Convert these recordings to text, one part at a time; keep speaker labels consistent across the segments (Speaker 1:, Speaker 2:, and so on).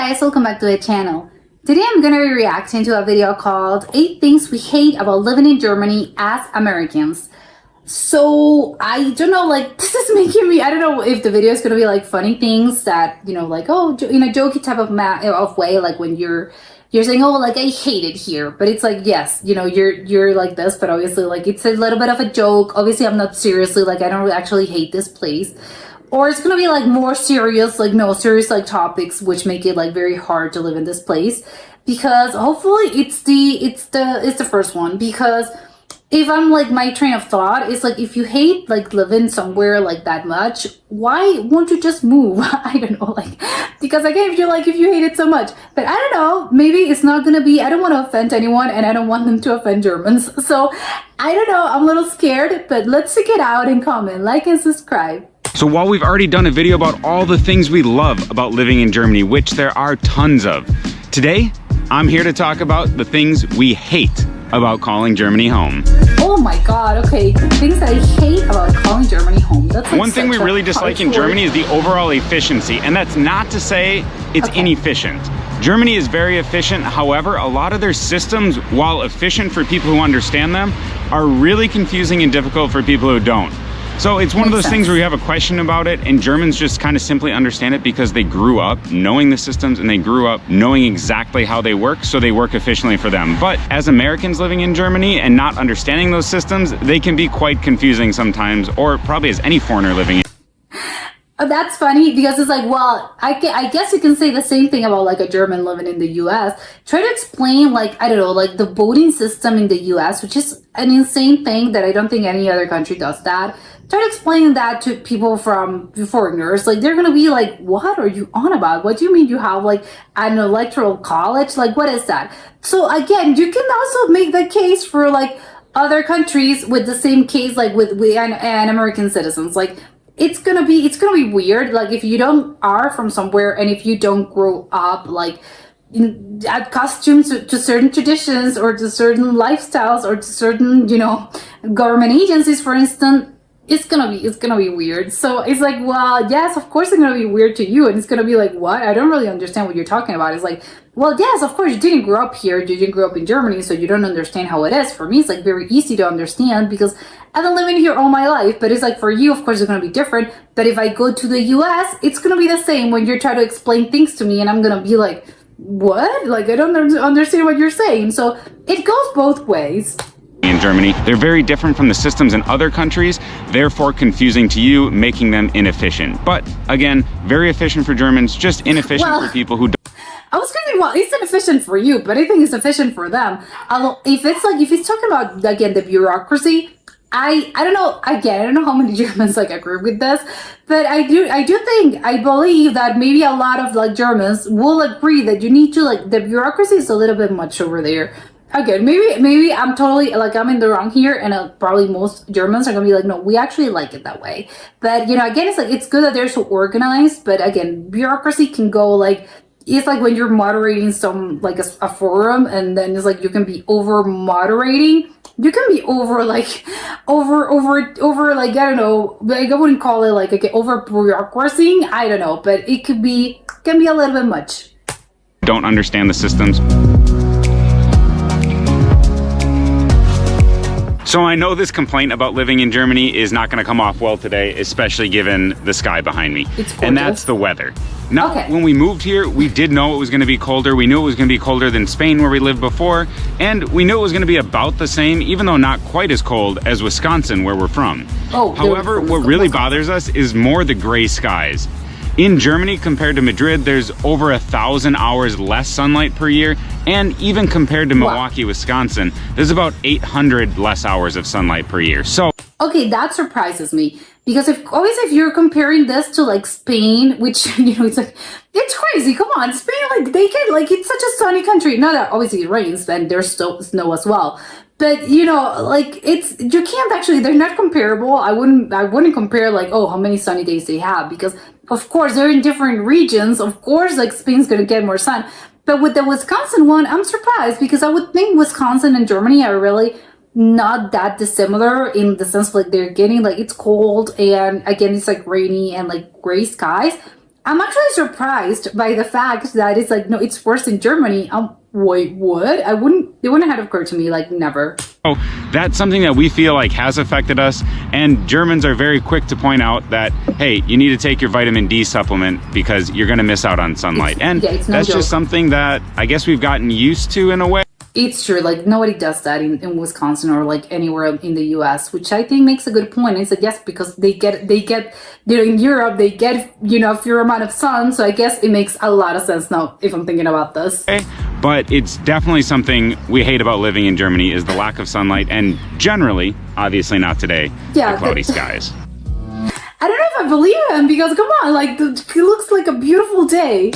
Speaker 1: guys, welcome back to the channel. Today I'm going to be reacting to a video called 8 Things We Hate About Living in Germany as Americans. So I don't know, like, this is making me, I don't know if the video is going to be like funny things that, you know, like, oh, in a jokey type of way, like when you're saying, oh, like, I hate it here, but it's like, yes, you know, you're like this, but obviously, like, it's a little bit of a joke. Obviously, I'm not seriously, like, I don't actually hate this place. Or it's gonna be like more serious, like no serious like topics, which make it like very hard to live in this place. Because hopefully it's the first one. Because if I'm like, my train of thought is like, if you hate like living somewhere like that much, why won't you just move? I don't know, like, because again, if you hate it so much, but I don't know, maybe it's not gonna be, I don't want to offend anyone and I don't want them to offend Germans. So I don't know, I'm a little scared, but let's check it out and comment, like and subscribe.
Speaker 2: So while we've already done a video about all the things we love about living in Germany, which there are tons of, today I'm here to talk about the things we hate about calling Germany home.
Speaker 1: Oh my god, okay. Things that I hate about calling Germany home. That's like
Speaker 2: one thing we really dislike in Germany is the overall efficiency, and that's not to say it's inefficient. Germany is very efficient, however, a lot of their systems, while efficient for people who understand them, are really confusing and difficult for people who don't. So it's one of those things where you have a question about it, and Germans just kind of simply understand it because they grew up knowing the systems and they grew up knowing exactly how they work, so they work efficiently for them. But as Americans living in Germany and not understanding those systems, they can be quite confusing sometimes, or probably as any foreigner living in.
Speaker 1: That's funny because it's like, well, I guess you can say the same thing about like a German living in the US. Try to explain, like, I don't know, like the voting system in the US, which is an insane thing that I don't think any other country does that. Try to explain that to people from foreigners. Like, they're gonna be like, what are you on about? What do you mean you have like an electoral college? Like, what is that? So again, you can also make the case for like other countries with the same case, like with and American citizens. Like, it's gonna be weird, like if you don't are from somewhere and if you don't grow up like accustomed to certain traditions or to certain lifestyles or to certain, you know, government agencies, for instance, it's gonna be weird. So it's like, well, yes, of course it's gonna be weird to you, and it's gonna be like, what? I don't really understand what you're talking about. It's like, well, yes, of course you didn't grow up here, you didn't grow up in Germany, so you don't understand how it is. For me, it's like very easy to understand because I've been living here all my life. But it's like, for you, of course, it's gonna be different. But if I go to the US, it's gonna be the same when you're trying to explain things to me, and I'm gonna be like, what? Like, I don't understand what you're saying. So it goes both ways.
Speaker 2: In Germany, they're very different from the systems in other countries, therefore confusing to you, making them inefficient. But again, very efficient for Germans, just inefficient for people who don't.
Speaker 1: I was thinking, well, it's inefficient for you, but I think it's efficient for them. If it's talking about, again, the bureaucracy, I don't know, again, I don't know how many Germans like agree with this, but I believe that maybe a lot of like Germans will agree that you need to, like, the bureaucracy is a little bit much over there. Again, maybe I'm totally, like, I'm in the wrong here, and probably most Germans are gonna be like, no, we actually like it that way. But, you know, again, it's like, it's good that they're so organized, but again, bureaucracy can go like, it's like when you're moderating some, like a forum, and then it's like you can be over moderating. You can be over like, over like, I don't know, like, I wouldn't call it like, okay, over bureaucracy, I don't know, but it can be a little bit much.
Speaker 2: Don't understand the systems. So I know this complaint about living in Germany is not going to come off well today, especially given the sky behind me.
Speaker 1: It's gorgeous.
Speaker 2: And that's the weather. Now, when we moved here, we did know it was going to be colder. We knew it was going to be colder than Spain, where we lived before. And we knew it was going to be about the same, even though not quite as cold as Wisconsin, where we're from. However, what really bothers us is more the gray skies. In Germany, compared to Madrid, there's over 1,000 hours less sunlight per year, and even compared to Milwaukee, Wisconsin, there's about 800 less hours of sunlight per year. So,
Speaker 1: okay, that surprises me, because if you're comparing this to like Spain, which, you know, it's like, it's crazy. Come on, Spain, like, they get, like, it's such a sunny country. Not that obviously it rains, and there's still snow as well. But, you know, like, you can't actually, they're not comparable. I wouldn't compare like, oh, how many sunny days they have, because of course they're in different regions. Of course, like, Spain's gonna get more sun. But with the Wisconsin one, I'm surprised, because I would think Wisconsin and Germany are really not that dissimilar in the sense of, like, they're getting, like, it's cold, and again, it's like rainy and like gray skies. I'm actually surprised by the fact that it's like, no, it's worse in Germany. Wait, what? It wouldn't have occurred to me, like, never.
Speaker 2: Oh, that's something that we feel like has affected us, and Germans are very quick to point out that, hey, you need to take your vitamin D supplement because you're going to miss out on sunlight. That's just something that I guess we've gotten used to in a way.
Speaker 1: It's true, like nobody does that in Wisconsin or like anywhere in the US, which I think makes a good point. It's like, yes, because they get, in Europe, they get, a fair amount of sun. So I guess it makes a lot of sense now if I'm thinking about this.
Speaker 2: Okay. But it's definitely something we hate about living in Germany is the lack of sunlight and generally, obviously not today, the cloudy skies.
Speaker 1: I don't know if I believe him because come on, like it looks like a beautiful day.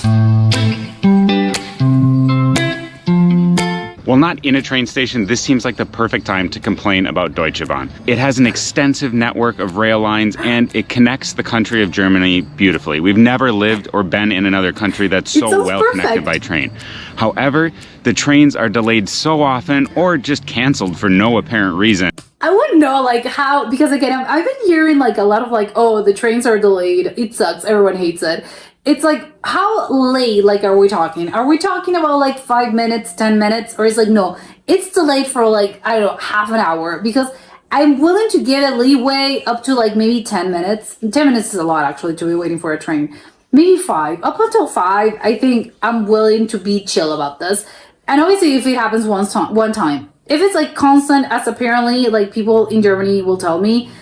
Speaker 2: While not in a train station, this seems like the perfect time to complain about Deutsche Bahn. It has an extensive network of rail lines and it connects the country of Germany beautifully. We've never lived or been in another country that's so well connected by train. However, the trains are delayed so often or just canceled for no apparent reason.
Speaker 1: I wouldn't know like how, because again, I've been hearing like a lot of like, oh, the trains are delayed. It sucks. Everyone hates it. It's like, how late, like, are we talking? Are we talking about like 5 minutes, 10 minutes? Or is like, no, it's delayed for like, I don't know, half an hour because I'm willing to give it leeway up to like maybe 10 minutes. 10 minutes is a lot actually to be waiting for a train. Maybe 5, up until 5, I think I'm willing to be chill about this. And obviously if it happens one time, if it's like constant as apparently like people in Germany will tell me,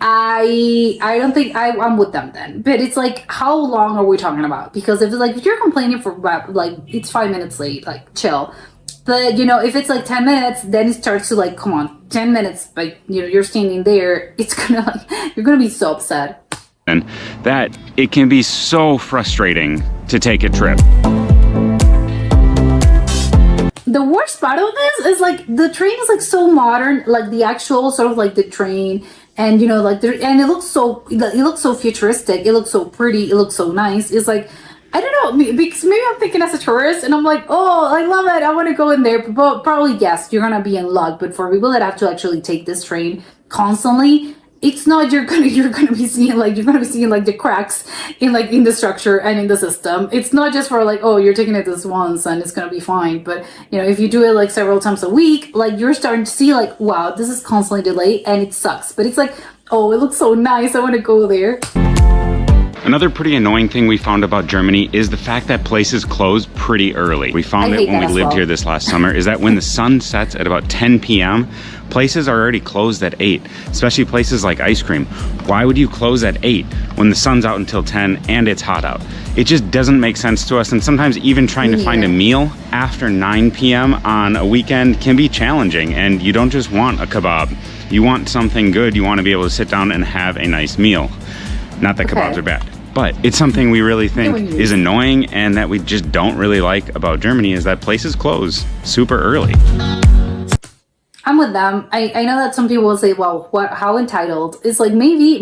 Speaker 1: I don't think I'm with them then. But it's like, how long are we talking about? Because if it's like, if you're complaining for like, it's 5 minutes late, like chill. But if it's like 10 minutes, then it starts to like, come on, 10 minutes, like, you're standing there, it's gonna like, you're gonna be so upset.
Speaker 2: And that it can be so frustrating to take a trip.
Speaker 1: The worst part of this is like the train is like so modern, like the actual sort of like the train, and like and it looks so futuristic. It looks so pretty. It looks so nice. It's like, I don't know, because maybe I'm thinking as a tourist and I'm like, oh, I love it. I want to go in there. But probably yes, you're gonna be in luck. But for people that have to actually take this train constantly, it's not you're gonna be seeing like the cracks in the structure and in the system. It's not just for like, oh, you're taking it this once and it's gonna be fine. But if you do it like several times a week, like you're starting to see like, wow, this is constantly delayed and it sucks. But it's like, oh, it looks so nice. I want to go there.
Speaker 2: Another pretty annoying thing we found about Germany is the fact that places close pretty early. We found it when we lived here this last summer, is that when the sun sets at about 10 p.m., places are already closed at 8, especially places like ice cream. Why would you close at 8 when the sun's out until 10 and it's hot out? It just doesn't make sense to us, and sometimes even trying to find a meal after 9 p.m. on a weekend can be challenging, and you don't just want a kebab. You want something good. You want to be able to sit down and have a nice meal. Not that kebabs are bad. But it's something we really think is annoying and that we just don't really like about Germany is that places close super early.
Speaker 1: I'm with them. I know that some people will say, well, how entitled? It's like, maybe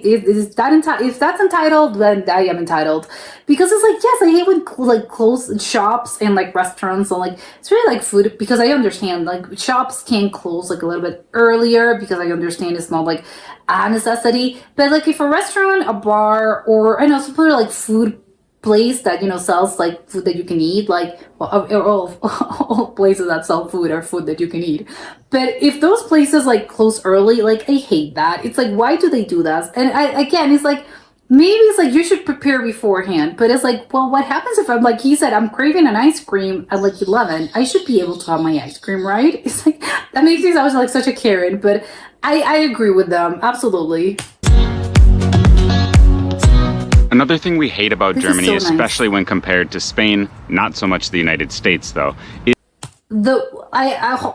Speaker 1: if that's entitled, then I am entitled. Because it's like, yes, I hate when like close shops and like restaurants and like, it's really like food, because I understand like shops can close like a little bit earlier because I understand it's not like a necessity. But like if a restaurant, a bar, or I know some sort of like food place that sells like food that you can eat, like all places that sell food are food that you can eat. But if those places like close early, like I hate that. It's like, why do they do that? And again, it's like, maybe it's like you should prepare beforehand, but it's like, well, what happens if I'm like, he said, I'm craving an ice cream at like 11, I should be able to have my ice cream, right? It's like, that makes me sound like such a Karen, but I agree with them, absolutely.
Speaker 2: Another thing we hate about Germany, especially when compared to Spain, not so much the United States though, is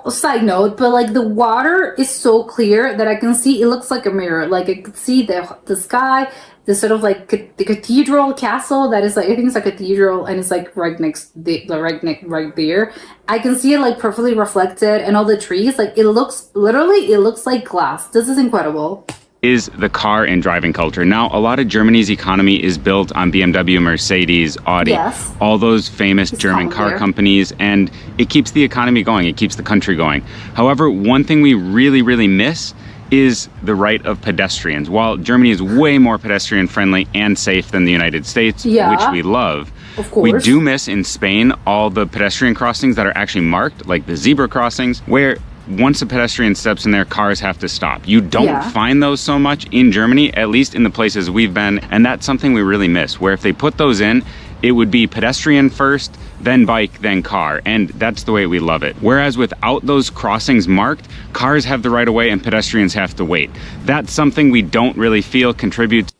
Speaker 2: side note, but like the water is so clear that I can see, it looks like a mirror. Like I could see the sky, the sort of like the cathedral castle that is like, I think it's a cathedral and it's like right there. I can see it like perfectly reflected, and all the trees, like it looks like glass. This is incredible. Is the car and driving culture. Now, a lot of Germany's economy is built on BMW, Mercedes, Audi, all those famous German car companies, and it keeps the economy going, it keeps the country going. However, one thing we really, really miss is the right of pedestrians. While Germany is way more pedestrian friendly and safe than the United States, which we love,
Speaker 1: of course,
Speaker 2: we do miss in Spain all the pedestrian crossings that are actually marked, like the zebra crossings, where once a pedestrian steps in there, cars have to stop. You don't find those so much in Germany, at least in the places we've been, and that's something we really miss, where if they put those in, it would be pedestrian first, then bike, then car, and that's the way we love it. Whereas without those crossings marked, cars have the right of way and pedestrians have to wait. That's something we don't really feel contributes.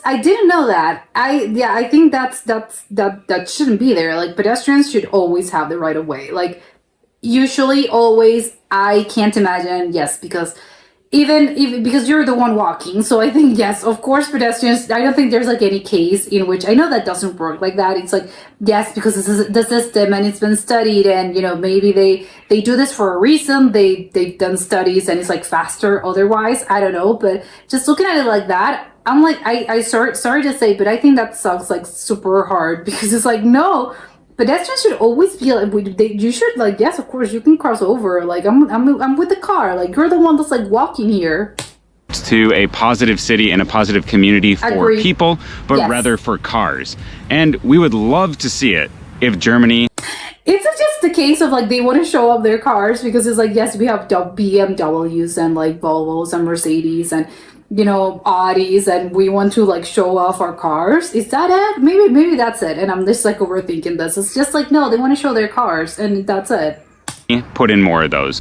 Speaker 1: I didn't know that. I think that shouldn't be there. Like, pedestrians should always have the right of way. Like, usually, always. I can't imagine, yes, because even because you're the one walking. So I think, yes, of course, pedestrians, I don't think there's like any case in which, I know that doesn't work like that. It's like, yes, because this is the system and it's been studied, and, you know, maybe they do this for a reason. They've done studies and it's like faster otherwise. I don't know, but just looking at it like that, I'm like, I sorry to say, but I think that sucks like super hard, because it's like, no, pedestrians should always be like, you should, like, yes, of course you can cross over. Like, I'm with the car. Like, you're the one that's like walking here.
Speaker 2: To a positive city and a positive community for people, but rather for cars. And we would love to see it if Germany.
Speaker 1: It's just the case of like, they want to show off their cars, because it's like, yes, we have BMWs and like Volvos and Mercedes and, you know, Audis, and we want to like show off our cars. Is that it? Maybe that's it. And I'm just like overthinking this. It's just like, no, they want to show their cars, and that's it.
Speaker 2: Put in more of those.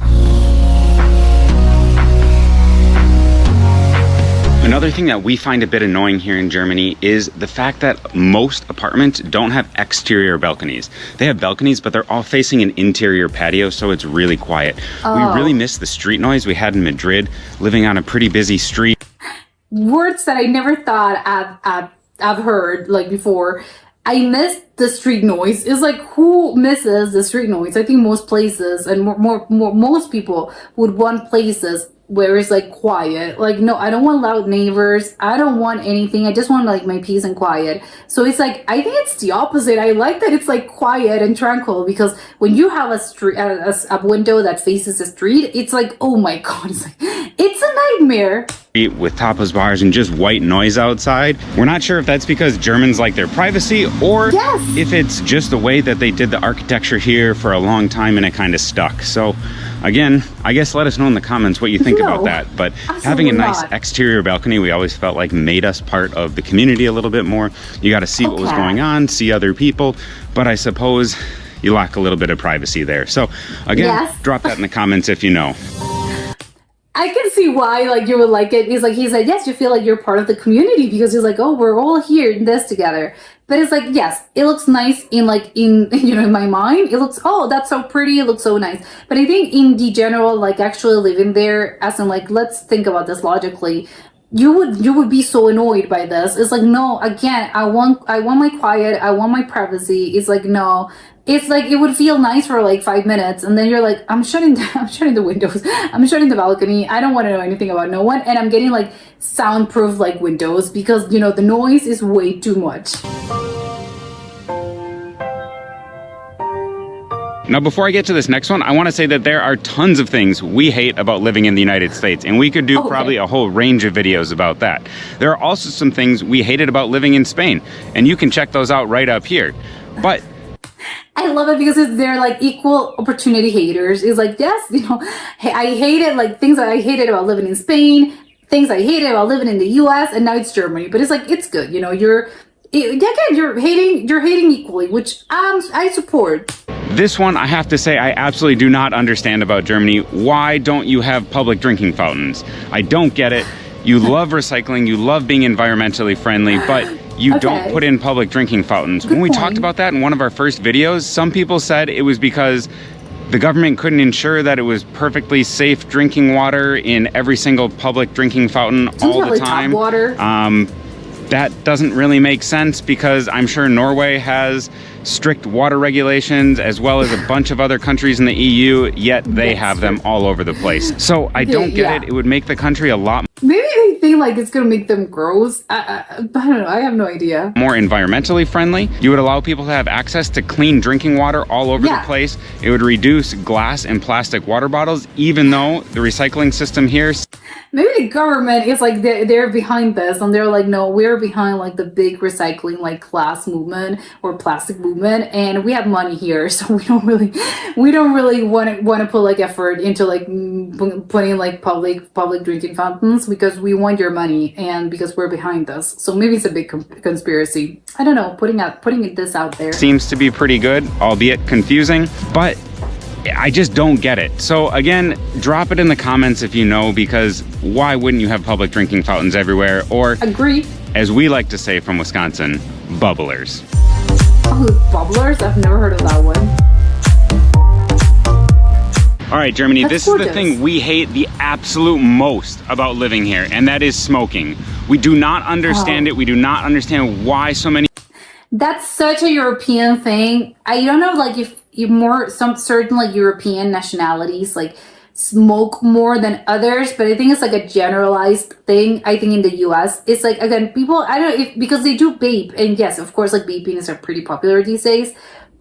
Speaker 2: Another thing that we find a bit annoying here in Germany is the fact that most apartments don't have exterior balconies. They have balconies, but they're all facing an interior patio, so it's really quiet. We really miss the street noise we had in Madrid, living on a pretty busy street.
Speaker 1: Words that I never thought I've heard like before. I miss the street noise. It's like, who misses the street noise? I think most places and most people would want places where it's like quiet. Like, no, I don't want loud neighbors. I don't want anything. I just want like my peace and quiet. So it's like, I think it's the opposite. I like that it's like quiet and tranquil, because when you have a street, a window that faces the street, it's like, oh my God, it's like, it's a nightmare.
Speaker 2: With tapas bars and just white noise outside. We're not sure if that's because Germans like their privacy, or if it's just the way that they did the architecture here for a long time and it kind of stuck. So again, I guess let us know in the comments what you think about that. But having a nice exterior balcony, we always felt like made us part of the community a little bit more. You got to see what was going on, see other people, but I suppose you lack a little bit of privacy there. So again, drop that in the comments if you know.
Speaker 1: I can see why, like, you would like it. He's like, he said, yes, you feel like you're part of the community, because he's like, oh, we're all here in this together. But it's like, yes, it looks nice in like, in, you know, in my mind, it looks, oh, that's so pretty. It looks so nice. But I think in the general, like, actually living there, as in like, let's think about this logically. You would be so annoyed by this. It's like, no, again, I want my quiet. I want my privacy. It's like, no. It's like, it would feel nice for like 5 minutes, and then you're like, I'm shutting the windows, I'm shutting the balcony, I don't want to know anything about no one, and I'm getting like soundproof like windows, because, you know, the noise is way too much.
Speaker 2: Now, before I get to this next one, I want to say that there are tons of things we hate about living in the United States, and we could do probably a whole range of videos about that. There are also some things we hated about living in Spain, and you can check those out right up here. But
Speaker 1: I love it because they're like equal opportunity haters. It's like, yes, you know, I hated like things that I hated about living in Spain, things I hated about living in the US, and now it's Germany. But it's like, it's good, you know, you're hating equally, which I support.
Speaker 2: This one, I have to say, I absolutely do not understand about Germany. Why don't you have public drinking fountains? I don't get it. You love recycling, you love being environmentally friendly, but you don't put in public drinking fountains. When we talked about that in one of our first videos, some people said it was because the government couldn't ensure that it was perfectly safe drinking water in every single public drinking fountain all the time.
Speaker 1: Tap water.
Speaker 2: That doesn't really make sense, because I'm sure Norway has strict water regulations, as well as a bunch of other countries in the EU, yet they have them all over the place. So I don't get it. It would make the country a lot.
Speaker 1: Maybe they think like it's gonna make them gross. I don't know. I have no idea.
Speaker 2: More environmentally friendly. You would allow people to have access to clean drinking water all over the place. It would reduce glass and plastic water bottles, even though the recycling system here.
Speaker 1: Maybe the government is like they're behind this, and they're like, no, we're behind like the big recycling like class movement or plastic movement, and we have money here, so we don't really want to put like effort into like putting like public drinking fountains because we want your money and because we're behind this. So maybe it's a big conspiracy. I don't know. Putting this out there
Speaker 2: seems to be pretty good, albeit confusing, but I just don't get it. So again, drop it in the comments if you know, because why wouldn't you have public drinking fountains everywhere? Or
Speaker 1: agree,
Speaker 2: as we like to say from Wisconsin, bubblers.
Speaker 1: Oh, bubblers? I've never heard of that one.
Speaker 2: All right, Germany,
Speaker 1: That's
Speaker 2: this
Speaker 1: gorgeous.
Speaker 2: is the thing we hate the absolute most about living here, and that is smoking. We do not understand it. We do not understand why so many.
Speaker 1: That's such a European thing. I don't know, like if you some certain like European nationalities like smoke more than others, but I think it's like a generalized thing. I think in the US, it's like, again, people, I don't know if because they do vape, and yes, of course, like vaping is pretty popular these days.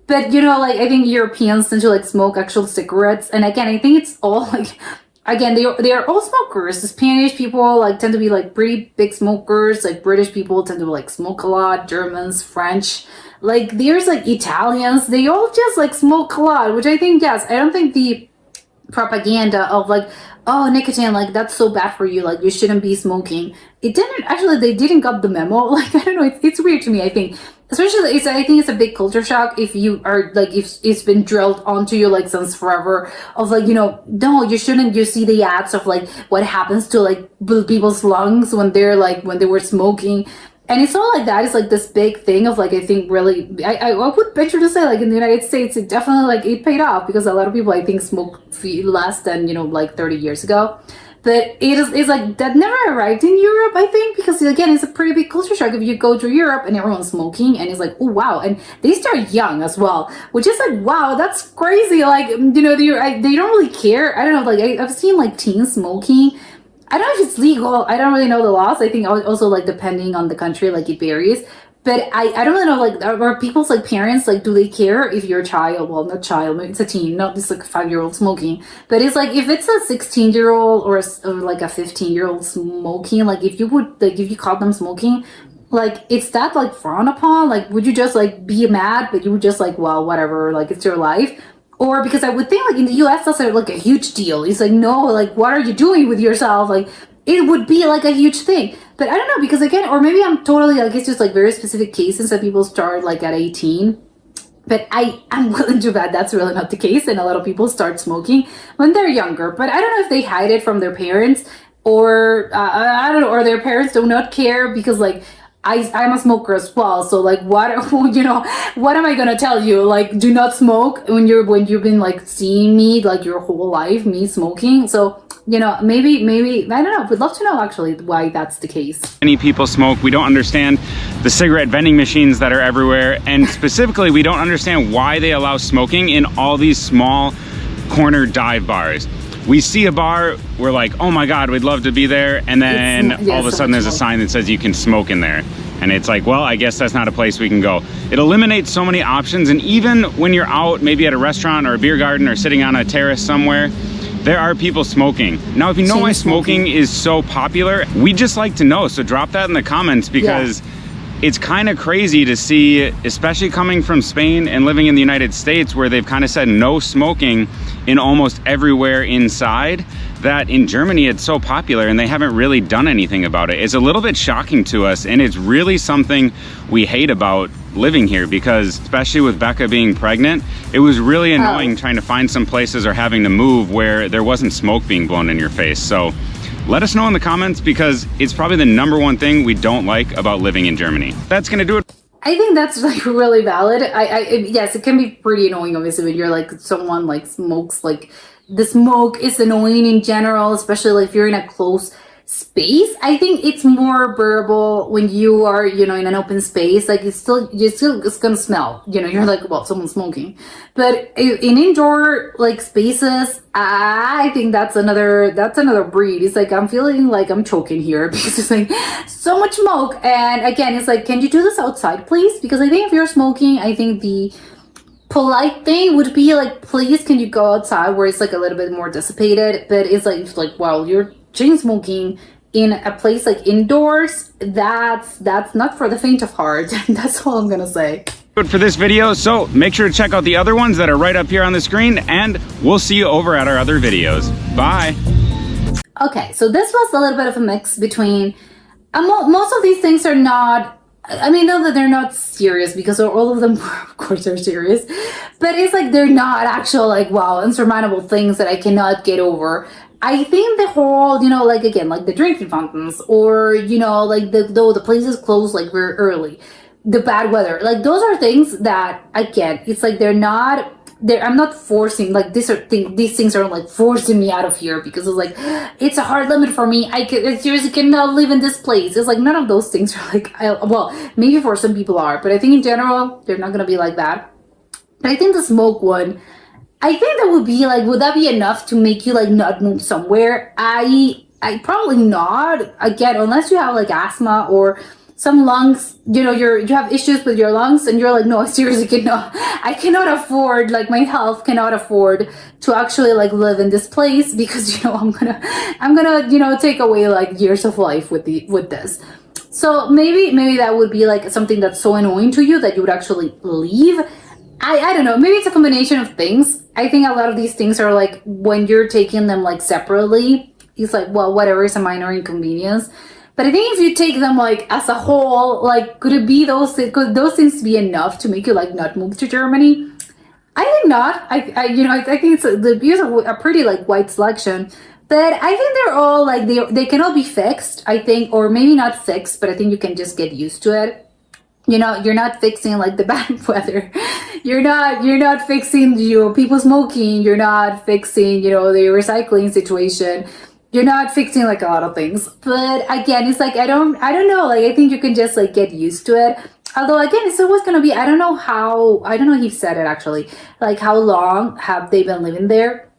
Speaker 1: But you know, like I think Europeans tend to like smoke actual cigarettes, and again, I think it's all like. Again, they are all smokers. The Spanish people like tend to be like pretty big smokers. Like British people tend to like smoke a lot. Germans, French, like there's like Italians. They all just like smoke a lot, which I think, yes, I don't think the propaganda of like, oh, nicotine, like that's so bad for you, like you shouldn't be smoking. It didn't actually. They didn't got the memo. Like I don't know. It's weird to me. I think. Especially, I think it's a big culture shock if you are like, if it's been drilled onto you like since forever of like, you know, no, you shouldn't. You see the ads of like what happens to like people's lungs when they were smoking, and it's all like that. It's like this big thing of like, I think really, I would venture to say like in the United States, it definitely like it paid off because a lot of people I think smoke less than, you know, like 30 years ago. But it's like that never arrived in Europe, I think, because again, it's a pretty big culture shock if you go to Europe and everyone's smoking, and it's like, oh wow, and they start young as well, which is like, wow, that's crazy. Like, you know, they don't really care. I don't know, like I've seen like teens smoking. I don't know if it's legal. I don't really know the laws. I think also like depending on the country, like it varies. But I don't really know, like, are people's, like, parents, like, do they care if your child, well, not child, maybe it's a teen, not just, like, a 5-year-old smoking. But it's, like, if it's a 16-year-old or like, a 15-year-old smoking, like, if you caught them smoking, like, it's that, like, frowned upon? Like, would you just, like, be mad, but you would just, like, well, whatever, like, it's your life? Or because I would think, like, in the U.S., that's, like, a huge deal. It's like, no, like, what are you doing with yourself? Like, it would be, like, a huge thing. But I don't know, because again, or maybe I'm totally, like, it's just like very specific cases that people start like at 18. But I'm willing to bet that's really not the case. And a lot of people start smoking when they're younger. But I don't know if they hide it from their parents or I don't know, or their parents do not care because like, I'm a smoker as well. So like, what, you know, what am I going to tell you? Like, do not smoke when you've been like seeing me like your whole life, me smoking. So, you know, maybe, I don't know. Would love to know actually why that's the case.
Speaker 2: Many people smoke. We don't understand the cigarette vending machines that are everywhere. And specifically, we don't understand why they allow smoking in all these small corner dive bars. We see a bar, we're like, oh my God, we'd love to be there. And then all of a sudden there's a sign that says you can smoke in there. And it's like, well, I guess that's not a place we can go. It eliminates so many options. And even when you're out, maybe at a restaurant or a beer garden or sitting on a terrace somewhere, there are people smoking. Now, if you know why smoking is so popular, we just like to know. So drop that in the comments because it's kind of crazy to see, especially coming from Spain and living in the United States where they've kind of said no smoking in almost everywhere inside, that in Germany it's so popular and they haven't really done anything about it. It's a little bit shocking to us, and it's really something we hate about living here because, especially with Becca being pregnant, it was really annoying trying to find some places or having to move where there wasn't smoke being blown in your face. So let us know in the comments because it's probably the #1 thing we don't like about living in Germany. That's gonna do it.
Speaker 1: I think that's like really valid. Yes, it can be pretty annoying obviously when you're like someone like smokes. Like the smoke is annoying in general, especially like if you're in a close space, I think it's more bearable when you are, you know, in an open space. Like it's gonna smell, you know, you're like, well, someone's smoking. But in indoor like spaces, I think that's another breed. It's like I'm feeling like I'm choking here because it's like so much smoke. And again, it's like, can you do this outside, please? Because I think if you're smoking, I think the polite thing would be like, please, can you go outside where it's like a little bit more dissipated? But it's like, well, you're chain smoking in a place like indoors, that's not for the faint of heart. That's all I'm gonna say.
Speaker 2: Good for this video, so make sure to check out the other ones that are right up here on the screen, and we'll see you over at our other videos. Bye.
Speaker 1: Okay, so this was a little bit of a mix between most of these things are not, I mean, know that they're not serious because all of them of course are serious, but it's like they're not actual like, wow, insurmountable things that I cannot get over. I think the whole, you know, like again, like the drinking fountains, or, you know, like the places close like very early, the bad weather, like those are things that again, it's like I'm not forcing, like these things are like forcing me out of here because it's like, it's a hard limit for me. I seriously cannot live in this place. It's like none of those things are like, well, maybe for some people are, but I think in general, they're not gonna be like that. But I think the smoke one, I think that would be like, would that be enough to make you like not move somewhere? I probably not. Again, unless you have like asthma or some lungs, you know, you have issues with your lungs and you're like, no, I seriously cannot, I cannot afford, like my health cannot afford to actually like live in this place because, you know, I'm gonna, you know, take away like years of life with this. So maybe that would be like something that's so annoying to you that you would actually leave. I don't know, maybe it's a combination of things. I think a lot of these things are like, when you're taking them like separately, it's like, well, whatever, is a minor inconvenience. But I think if you take them like as a whole, like could those things be enough to make you like not move to Germany? I think not. I you know, I think it's these are a pretty like wide selection. But I think they're all like, they cannot be fixed, I think, or maybe not fixed, but I think you can just get used to it. You know, you're not fixing like the bad weather. You're not fixing, you know, people smoking. You're not fixing, you know, the recycling situation. You're not fixing like a lot of things. But again, it's like, I don't know. Like, I think you can just like get used to it. Although again, it's always going to be, I don't know he said it actually, like how long have they been living there?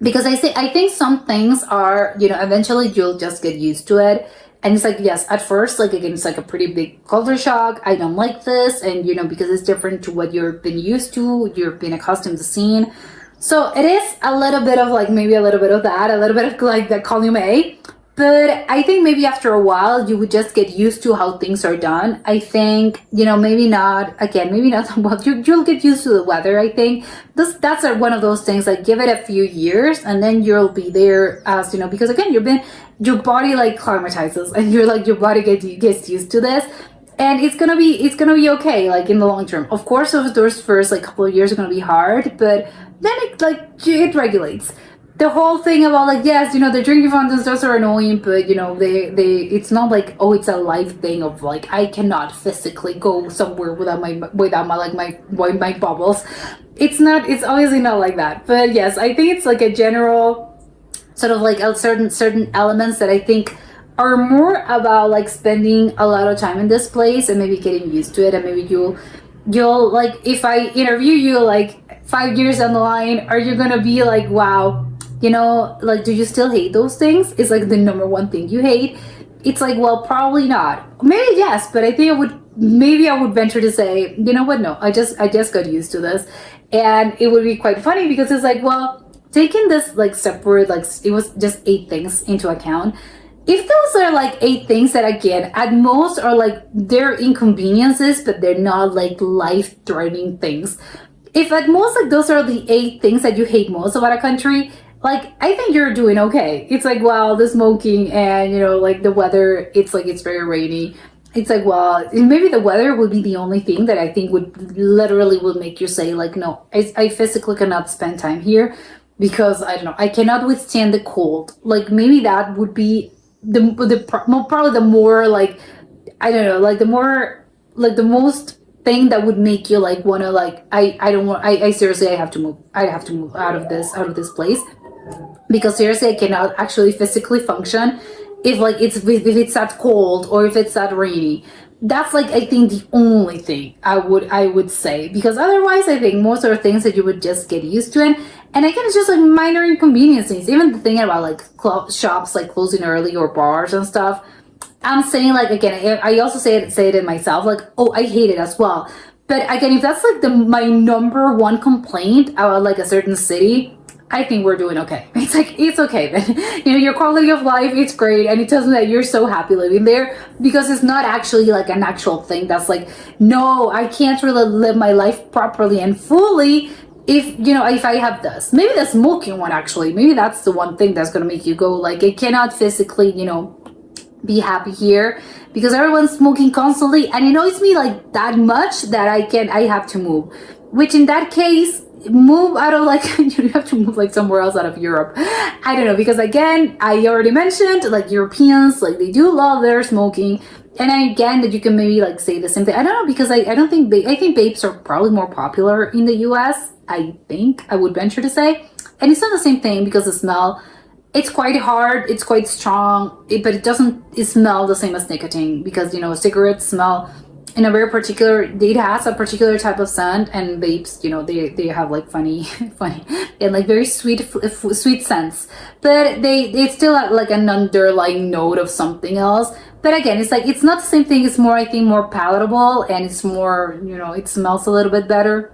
Speaker 1: Because I think some things are, you know, eventually you'll just get used to it. And it's like, yes, at first, like, again, it's like a pretty big culture shock. I don't like this. And, you know, because it's different to what you've been used to, you've been accustomed to seeing. So it is a little bit of like, maybe a little bit of that, a little bit of like the column A. But I think maybe after a while, you would just get used to how things are done. I think, you know, maybe not, well, you'll get used to the weather, I think. That's one of those things, like give it a few years and then you'll be there as, you know, because again, your body like climatizes and your body gets used to this. And it's gonna be okay, like in the long term. Of course, those first like couple of years are gonna be hard, but then it regulates. The whole thing about like, yes, you know, the drinking fountains, those are annoying, but you know, it's not like, oh, it's a life thing of like, I cannot physically go somewhere without my bubbles. It's obviously not like that. But yes, I think it's like a general sort of like a certain elements that I think are more about like spending a lot of time in this place and maybe getting used to it. And maybe you'll like, if I interview you like 5 years down the line, are you gonna be like, wow, you know, like, do you still hate those things? It's like the number one thing you hate. It's like, well, probably not. Maybe yes, but I think I would venture to say, you know what? No, I just got used to this. And it would be quite funny because it's like, well, taking this like separate, like it was just 8 things into account. If those are like 8 things that again, at most are like, they're inconveniences, but they're not like life-threatening things. If at most like those are the 8 things that you hate most about a country, like, I think you're doing okay. It's like, wow, the smoking and, you know, like the weather, it's like, it's very rainy. It's like, well, maybe the weather would be the only thing that I think would make you say like, no, I physically cannot spend time here because I don't know, I cannot withstand the cold. Like maybe that would be probably the more like, I don't know, like the more, like the most thing that would make you like want to like, I seriously, I have to move out of this place. Because seriously, I cannot actually physically function if like if it's that cold or if it's that rainy. That's like I think the only thing I would say, because otherwise I think most of the things that you would just get used to. And again, it's just like minor inconveniences. Even the thing about like shops like closing early or bars and stuff. I'm saying like again, I also say it myself, like, oh, I hate it as well. But again, if that's like my number one complaint about like a certain city, I think we're doing okay. It's like, it's okay then. You know, your quality of life, it's great. And it tells me that you're so happy living there, because it's not actually like an actual thing that's like, no, I can't really live my life properly and fully if, you know, if I have this. Maybe the smoking one, actually. Maybe that's the one thing that's going to make you go like, I cannot physically, you know, be happy here, because everyone's smoking constantly and it annoys me like that much that I have to move, which in that case, move out of like you have to move like somewhere else out of Europe. I don't know, because again, I already mentioned like Europeans, like they do love their smoking. And again, that you can maybe like say the same thing. I don't know, because I don't think I think vapes are probably more popular in the US. I think I would venture to say, and it's not the same thing because the smell, it's quite hard, it's quite strong, but it doesn't smell the same as nicotine, because, you know, cigarettes smell in a very particular, it has a particular type of scent, and vapes, you know, they have like funny and like very sweet scents, but they still have like an underlying note of something else. But again, it's like, it's not the same thing. It's more, I think, more palatable, and it's more, you know, it smells a little bit better.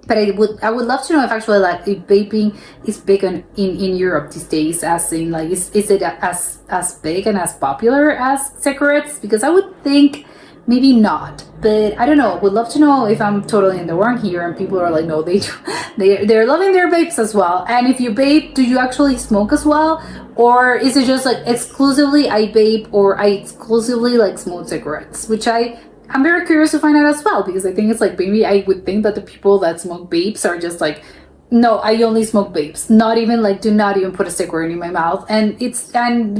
Speaker 1: But I would love to know if actually like if vaping is big in Europe these days, as in like is it as big and as popular as cigarettes? Because I would think maybe not, but I don't know. Would love to know if I'm totally in the wrong here and people are like, no, they do, they're loving their vapes as well. And if you vape, do you actually smoke as well, or is it just like exclusively I vape or I exclusively like smoke cigarettes? Which I'm very curious to find out as well, because I think it's like, maybe I would think that the people that smoke vapes are just like, no, I only smoke vapes, not even like, do not even put a cigarette in my mouth. And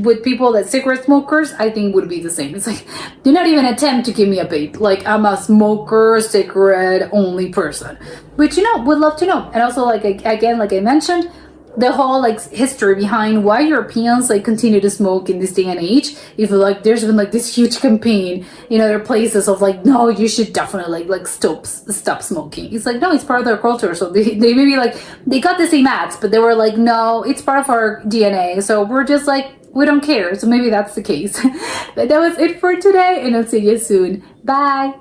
Speaker 1: with people that cigarette smokers, I think would be the same. It's like, do not even attempt to give me a vape. Like, I'm a smoker, cigarette only person, which, you know, would love to know. And also, like, again, like I mentioned, the whole like history behind why Europeans like continue to smoke in this day and age. If like there's been like this huge campaign in other places of like, no, you should definitely like stop smoking. It's like, no, it's part of their culture. So they maybe like they got the same ads, but they were like, no, it's part of our DNA. So we're just like, we don't care. So maybe that's the case. But that was it for today, and I'll see you soon. Bye.